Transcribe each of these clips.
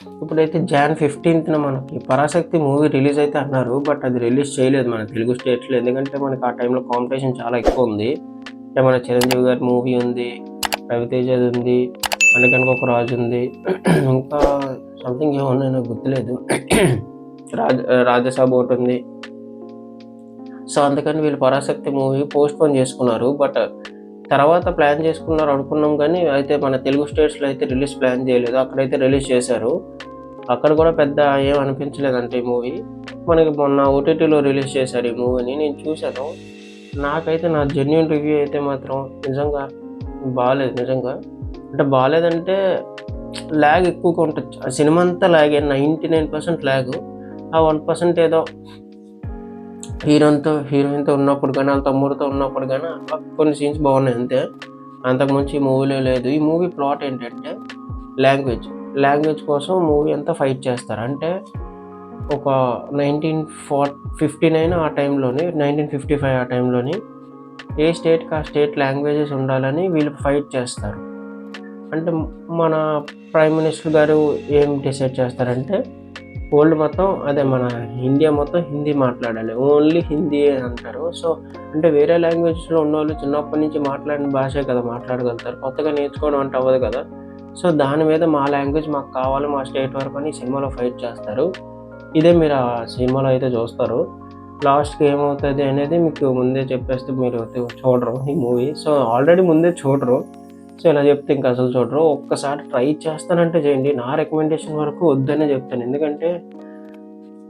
ఇప్పుడైతే జాన్ 15న మనకి 'Parashakti' movie release అయితే అన్నారు. బట్ అది రిలీజ్ చేయలేదు మన తెలుగు స్టేట్స్‌లో. ఎందుకంటే మనకి ఆ టైంలో కాంపిటీషన్ చాలా ఎక్కువుంది. అంటే మన 'చిరంజీవి' గారి మూవీ ఉంది, 'రవితేజ'ది ఉంది, 'అనగనగా ఒక రాజు' ఉంది. ఇంకా సంథింగ్ ఏమో ఉన్నాయి నాకు గుర్తులేదు. 'రాజసాబ్' ఒకటుంది. సో, అందుకని వీళ్ళు 'పరాశక్తి' మూవీ పోస్ట్‌పోన్ చేసుకున్నారు. బట్ తర్వాత ప్లాన్ చేసుకున్నారు అనుకున్నాం గానీ, అయితే మన తెలుగు స్టేట్స్‌లో అయితే రిలీజ్ ప్లాన్ చేయలేదు. అక్కడైతే రిలీజ్ చేశారు. అక్కడ కూడా పెద్ద ఏం అనిపించలేదంట ఈ మూవీ. మనకి మొన్న ఓటీటీలో రిలీజ్ చేశారు ఈ మూవీని. నేను చూశాను. నాకైతే నా జెన్యూన్ రివ్యూ అయితే మాత్రం నిజంగా బాలేదు నిజంగా. అంటే బాలేదంటే ల్యాగ్ ఎక్కువగా ఉంటది. ఆ సినిమా అంతా ల్యాగే 99% ల్యాగు. ఆ 1% ఏదో హీరోయిన్‌తో ఉన్నప్పుడు గానీ, ఆళ్ళ తమ్ముడితో ఉన్నప్పుడు గానీ కొన్ని సీన్స్ బాగున్నాయి అంతే. అంతకుమించి ఈ మూవీలో లేదు. ఈ మూవీ ప్లాట్ ఏంటంటే లాంగ్వేజ్. లాంగ్వేజ్ కోసం మూవీ అంతా ఫైట్ చేస్తారు. అంటే ఒక 1959 ఆ టైంలోని 1955 ఆ టైంలోని ఏ స్టేట్‌కి ఆ స్టేట్ లాంగ్వేజెస్ ఉండాలని వీళ్ళు ఫైట్ చేస్తారు. అంటే మన ప్రైమ్ మినిస్టర్ గారు ఏం డిసైడ్ చేస్తారంటే వరల్డ్ మొత్తం అదే మన ఇండియా మొత్తం హిందీ మాట్లాడాలి. ఓన్లీ హిందీయే అంటారు. సో, అంటే వేరే లాంగ్వేజెస్‌లో ఉన్నోళ్ళు చిన్నప్పటి నుంచి మాట్లాడిన భాషే కదా మాట్లాడగలుగుతారు. కొత్తగా నేర్చుకోవడం అంటే అవ్వదు కదా! సో, దాని మీద మా లాంగ్వేజ్ మాకు కావాలి మా స్టేట్ వరకు అని సినిమాలో ఫైట్ చేస్తారు. ఇదే మీరు ఆ సినిమాలో అయితే చూస్తారు. లాస్ట్‌కి ఏమవుతది అనేది మీకు ముందే చెప్పేస్తే మీరు చూడరు ఈ మూవీ. సో, ఆల్రెడీ ముందే చూడరు. సో, ఇలా చెప్తే ఇంక అసలు చూడరు. ఒక్కసారి ట్రై చేస్తానంటే చేయండి. నా రికమెండేషన్ వరకు వద్దనే చెప్తాను. ఎందుకంటే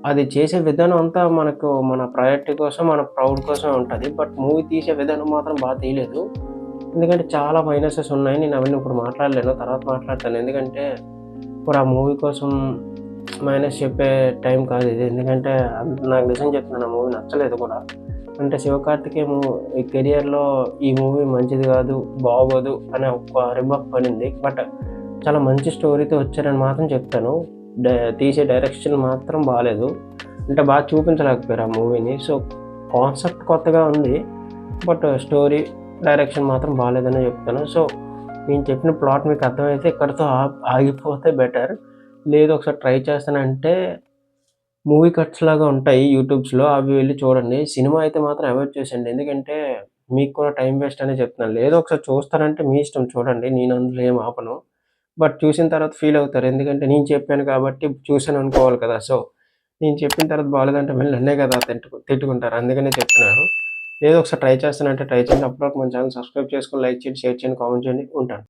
అది చేసే విధానం అంతా మనకు మన ప్రయారిటీ కోసం, మన ప్రౌడ్ కోసమే ఉంటది. బట్ మూవీ తీసే విధానం మాత్రం తీయలేదు. ఎందుకంటే చాలా మైనసెస్ ఉన్నాయి. నేను అవన్నీ ఇప్పుడు మాట్లాడలేను. తర్వాత మాట్లాడతాను. ఎందుకంటే ఇప్పుడు ఆ మూవీ కోసం మైనస్ చెప్పే టైం కాదు ఇది. ఎందుకంటే నాకు నిజం చెప్తున్నాను ఆ మూవీ నచ్చలేదు కూడా. అంటే 'శివకార్తికేయ' ఈ కెరియర్‌లో ఈ మూవీ మంచిది కాదు, బాగోదు అనే ఒక రిమార్క్ పడింది. బట్ చాలా మంచి స్టోరీతో వచ్చారని మాత్రం చెప్తాను. తీసే డైరెక్షన్ మాత్రం బాలేదు. అంటే బాగా చూపించలేకపోయారు ఆ మూవీని. సో, కాన్సెప్ట్ కొత్తగా ఉంది. బట్ స్టోరీ, డైరెక్షన్ మాత్రం బాలేదనే చెప్తాను. సో, నేను చెప్పిన ప్లాట్ మీకు అర్థమైతే ఇక్కడితో ఆగిపోతే బెటర్. లేదు ఒకసారి ట్రై చేస్తానంటే మూవీ కట్స్ లాగా ఉంటాయి యూట్యూబ్స్‌లో. అవి వెళ్లి చూడండి. సినిమా అయితే మాత్రం అవాయిడ్ చేసేయండి. ఎందుకంటే మీకు కూడా టైమ్ వేస్ట్ అనే చెప్తున్నాను. లేదు ఒకసారి చూస్తానంటే మీ ఇష్టం చూడండి. నేను అందులో ఏమి ఆపను. బట్ చూసిన తర్వాత ఫీల్ అవుతారు. ఎందుకంటే నేను చెప్పాను కాబట్టి చూసాను అనుకోవాలి కదా! సో, నేను చెప్పిన తర్వాత బాలేదంటే మళ్ళీ నన్నే కదా తిట్టుకుంటారు. అందుకనే చెప్తున్నాను. ఏదో ఒకసారి ట్రై చేస్తానంటే ట్రై చేయండి. అప్పటివరకు మన ఛానెల్ సబ్స్క్రైబ్ చేసుకొని, లైక్ చేయండి, షేర్ చేయండి, కామెంట్ చేయండి. ఉంటాను.